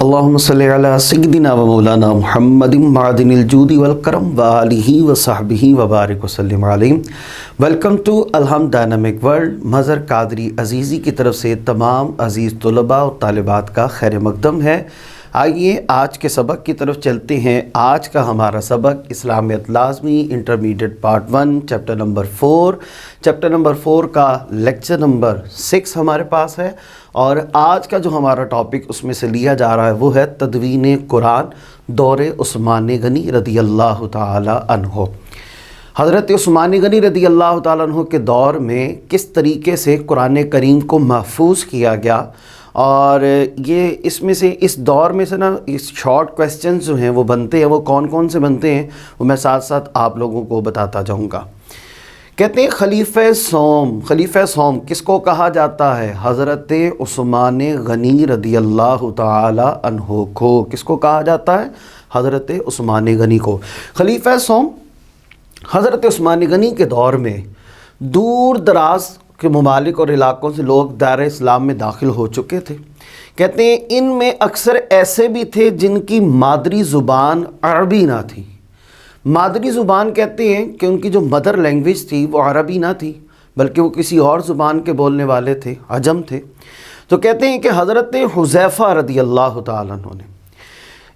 اللہم صلی علی سیدنا و مولانا محمد معدن الجود والکرم و آلہ و صحبہ و بارک وسلم علیہ۔ ویلکم ٹو الحمد ڈائنامک ورلڈ۔ مظہر قادری عزیزی کی طرف سے تمام عزیز طلباء اور طالبات کا خیر مقدم ہے۔ آئیے آج کے سبق کی طرف چلتے ہیں۔ آج کا ہمارا سبق اسلامیت لازمی intermediate part 1 chapter number 4 chapter number 4 کا لیکچر نمبر 6 ہمارے پاس ہے، اور آج کا جو ہمارا ٹاپک اس میں سے لیا جا رہا ہے وہ ہے تدوین قرآن دور عثمان غنی رضی اللہ تعالی عنہ۔ حضرت عثمان غنی رضی اللہ تعالیٰ عنہ کے دور میں کس طریقے سے قرآن کریم کو محفوظ کیا گیا، اور یہ اس میں سے اس دور میں سے نا اس شارٹ کویسچنز جو ہیں وہ بنتے ہیں، وہ کون کون سے بنتے ہیں وہ میں ساتھ ساتھ آپ لوگوں کو بتاتا جاؤں گا۔ کہتے ہیں خلیفہ سوم کس کو کہا جاتا ہے؟ حضرت عثمان غنی رضی اللہ تعالی عنہ کو۔ کس کو کہا جاتا ہے؟ حضرت عثمان غنی کو۔ خلیفہ سوم حضرت عثمان غنی کے دور میں دور دراز کے ممالک اور علاقوں سے لوگ دائرہ اسلام میں داخل ہو چکے تھے۔ کہتے ہیں ان میں اکثر ایسے بھی تھے جن کی مادری زبان عربی نہ تھی۔ مادری زبان کہتے ہیں کہ ان کی جو مدر لینگویج تھی وہ عربی نہ تھی، بلکہ وہ کسی اور زبان کے بولنے والے تھے، عجم تھے۔ تو کہتے ہیں کہ حضرت حذیفہ رضی اللہ تعالیٰ عنہ نے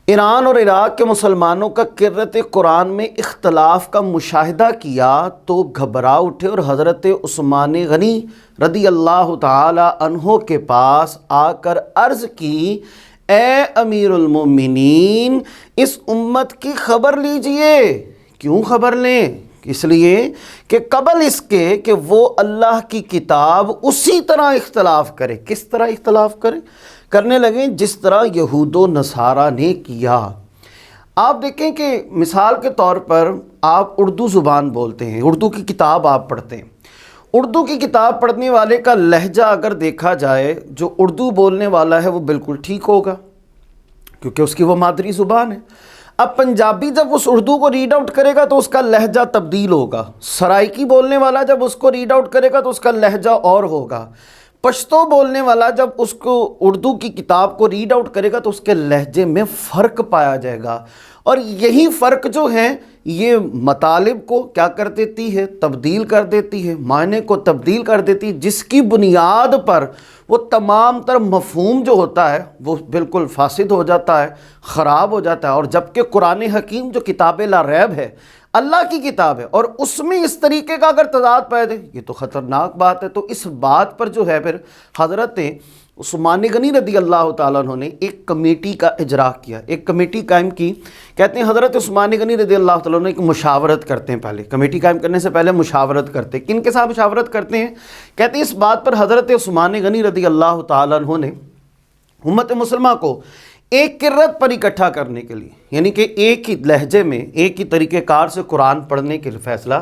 ایران اور عراق کے مسلمانوں کا قرۃ قرآن میں اختلاف کا مشاہدہ کیا تو گھبرا اٹھے اور حضرت عثمان غنی رضی اللہ تعالی عنہ کے پاس آ کر عرض کی، اے امیر المومنین، اس امت کی خبر لیجئے۔ کیوں خبر لیں؟ اس لیے کہ قبل اس کے کہ وہ اللہ کی کتاب اسی طرح اختلاف کرے۔ کس طرح اختلاف کرنے لگیں جس طرح یہود و نصارہ نے کیا۔ آپ دیکھیں کہ مثال کے طور پر آپ اردو زبان بولتے ہیں، اردو کی کتاب آپ پڑھتے ہیں۔ اردو کی کتاب پڑھنے والے کا لہجہ اگر دیکھا جائے، جو اردو بولنے والا ہے وہ بالکل ٹھیک ہوگا کیونکہ اس کی وہ مادری زبان ہے۔ اب پنجابی جب اس اردو کو ریڈ آؤٹ کرے گا تو اس کا لہجہ تبدیل ہوگا۔ سرائکی بولنے والا جب اس کو ریڈ آؤٹ کرے گا تو اس کا لہجہ اور ہوگا۔ پشتو بولنے والا جب اس کو اردو کی کتاب کو ریڈ آؤٹ کرے گا تو اس کے لہجے میں فرق پایا جائے گا، اور یہی فرق جو ہے یہ مطالب کو کیا کر دیتی ہے؟ تبدیل کر دیتی ہے، معنی کو تبدیل کر دیتی ہے، جس کی بنیاد پر وہ تمام تر مفہوم جو ہوتا ہے وہ بالکل فاسد ہو جاتا ہے، خراب ہو جاتا ہے۔ اور جبکہ قرآن حکیم جو کتاب لا ریب ہے، اللہ کی کتاب ہے، اور اس میں اس طریقے کا اگر تضاد پیدا ہے یہ تو خطرناک بات ہے۔ تو اس بات پر جو ہے پھر حضرت عثمان غنی رضی اللہ تعالیٰ عنہ نے ایک کمیٹی کا اجرا کیا، ایک کمیٹی قائم کی۔ کہتے ہیں حضرت عثمان غنی رضی اللہ تعالیٰ عنہ ایک مشاورت کرتے ہیں، پہلے کمیٹی قائم کرنے سے پہلے مشاورت کرتے ہیں۔ کن کے ساتھ مشاورت کرتے ہیں؟ کہتے ہیں اس بات پر حضرت عثمان غنی رضی اللہ تعالیٰ عنہ نے امت مسلمہ کو ایک قرت پر اکٹھا کرنے کے لیے، یعنی کہ ایک ہی لہجے میں ایک ہی طریقہ کار سے قرآن پڑھنے کے لیے فیصلہ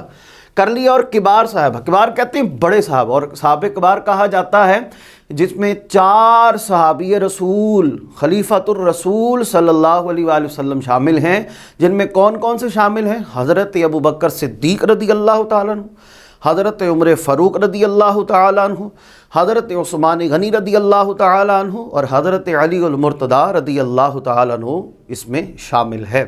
کر لیا۔ اور کبار صاحبہ، کبار کہتے ہیں بڑے صحابہ، اور صحابہ کبار کہا جاتا ہے جس میں 4 صحابی رسول خلیفۃ الرسول صلی اللہ علیہ وآلہ وسلم شامل ہیں، جن میں کون کون سے شامل ہیں؟ حضرت ابوبکر صدیق رضی اللہ تعالیٰ عنہ، حضرت عمر فاروق رضی اللہ تعالیٰ عنہ، حضرت عثمان غنی رضی اللہ تعالیٰ عنہ، اور حضرت علی المرتضیٰ رضی اللہ تعالیٰ عنہ اس میں شامل ہے۔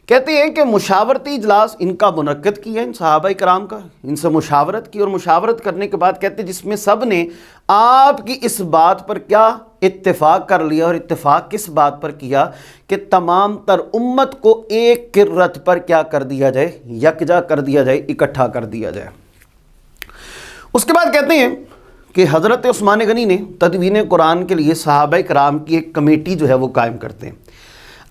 کہتے ہیں کہ مشاورتی اجلاس ان کا منعقد کیا، ان صحابہ کرام کا، ان سے مشاورت کی، اور مشاورت کرنے کے بعد کہتے ہیں جس میں سب نے آپ کی اس بات پر کیا اتفاق کر لیا، اور اتفاق کس بات پر کیا کہ تمام تر امت کو ایک قرت پر کیا کر دیا جائے؟ یکجا کر دیا جائے، اکٹھا کر دیا جائے۔ اس کے بعد کہتے ہیں کہ حضرت عثمان غنی نے تدوین قرآن کے لیے صحابہ کرام کی ایک کمیٹی جو ہے وہ قائم کرتے ہیں۔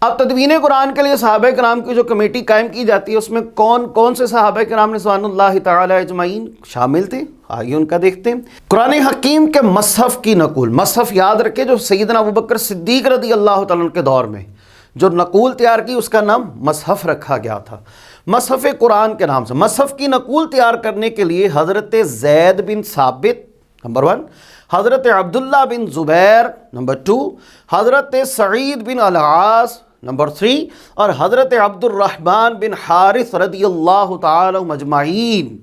اب تدوین قرآن کے لیے صحابہ کرام کی جو کمیٹی قائم کی جاتی ہے اس میں کون کون سے صحابہ کرام رضوان اللہ تعالی اجمعین شامل تھے؟ آئیے ان کا دیکھتے ہیں۔ قرآن حکیم کے مصحف کی نقول، مصحف یاد رکھے جو سیدنا ابوبکر صدیق رضی اللہ تعالیٰ عنہ کے دور میں جو نقول تیار کی اس کا نام مصحف رکھا گیا تھا، مصحف قرآن کے نام سے۔ مصحف کی نقول تیار کرنے کے لیے حضرت زید بن ثابت نمبر 1، حضرت عبداللہ بن زبیر نمبر 2، حضرت سعید بن العاص نمبر 3، اور حضرت عبد الرحمن بن حارث رضی اللہ تعالی مجمعین،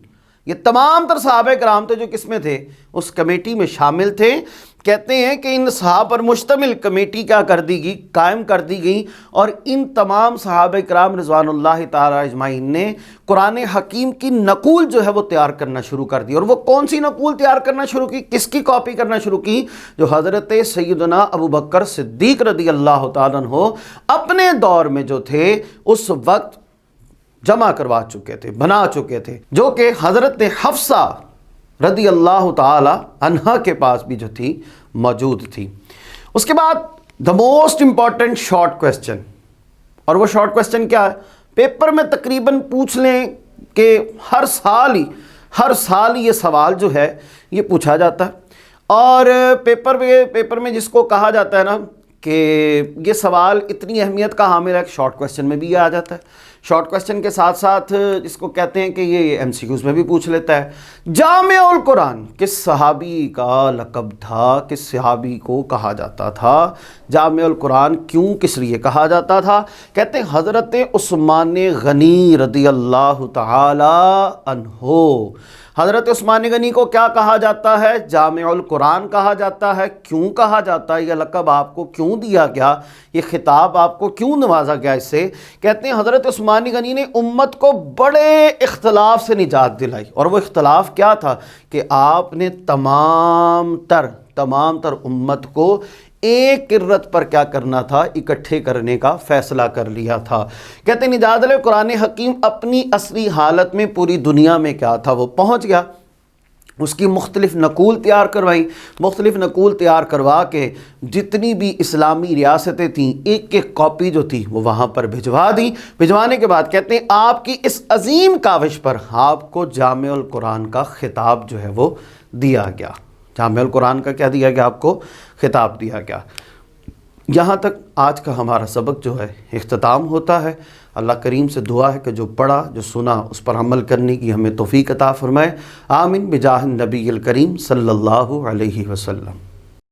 یہ تمام تر صحابہ کرام تھے جو کس میں تھے؟ اس کمیٹی میں شامل تھے کہتے ہیں کہ ان صحابہ پر مشتمل کمیٹی کیا کر دی گئی، قائم کر دی گئی، اور ان تمام صحابہ کرام رضوان اللہ تعالی اجمعین نے قرآن حکیم کی نقول جو ہے وہ تیار کرنا شروع کر دی۔ اور وہ کون سی نقول تیار کرنا شروع کی، کس کی کاپی کرنا شروع کی؟ جو حضرت سیدنا ابو بکر صدیق رضی اللہ تعالیٰ عنہ اپنے دور میں جو تھے اس وقت جمع کروا چکے تھے، بنا چکے تھے، جو کہ حضرت حفصہ رضی اللہ تعالی عنہا کے پاس بھی جو تھی موجود تھی۔ اس کے بعد the most important short question, اور وہ شارٹ کویسچن کیا ہے؟ پیپر میں تقریباً پوچھ لیں کہ ہر سال یہ سوال جو ہے یہ پوچھا جاتا ہے، اور پیپر میں جس کو کہا جاتا ہے نا کہ یہ سوال اتنی اہمیت کا حامل ہے کہ شارٹ کویسچن میں بھی یہ آ جاتا ہے، شارٹ کویسچن کے ساتھ ساتھ جس کو کہتے ہیں کہ یہ ایم سی کیوز میں بھی پوچھ لیتا ہے۔ جامع القرآن کس صحابی کا لقب تھا، کس صحابی کو کہا جاتا تھا؟ جامع القرآن کیوں، کس لیے کہا جاتا تھا؟ کہتے ہیں حضرت عثمان غنی رضی اللہ تعالی عنہ۔ حضرت عثمان غنی کو کیا کہا جاتا ہے؟ جامع القرآن کہا جاتا ہے۔ کیوں کہا جاتا ہے؟ یہ لقب آپ کو کیوں دیا گیا؟ یہ خطاب آپ کو کیوں نوازا گیا اس سے؟ کہتے ہیں حضرت عثمان غنی نے امت کو بڑے اختلاف سے نجات دلائی، اور وہ اختلاف کیا تھا کہ آپ نے تمام تر امت کو ایک کرت پر کیا کرنا تھا؟ اکٹھے کرنے کا فیصلہ کر لیا تھا۔ کہتے ہیں نجات علیہ قرآن حکیم اپنی اصلی حالت میں پوری دنیا میں کیا تھا وہ پہنچ گیا، اس کی مختلف نقول تیار کروائی، مختلف نقول تیار کروا کے جتنی بھی اسلامی ریاستیں تھیں ایک ایک کاپی جو تھی وہ وہاں پر بھجوا دی۔ بھجوانے کے بعد کہتے ہیں آپ کی اس عظیم کاوش پر آپ کو جامع القرآن کا خطاب جو ہے وہ دیا گیا۔ جامع القرآن کا کیا دیا گیا؟ آپ کو خطاب دیا گیا۔ یہاں تک آج کا ہمارا سبق جو ہے اختتام ہوتا ہے۔ اللہ کریم سے دعا ہے کہ جو پڑھا جو سنا اس پر عمل کرنے کی ہمیں توفیق عطا فرمائے۔ آمین بجاہ النبی الکریم صلی اللہ علیہ وسلم۔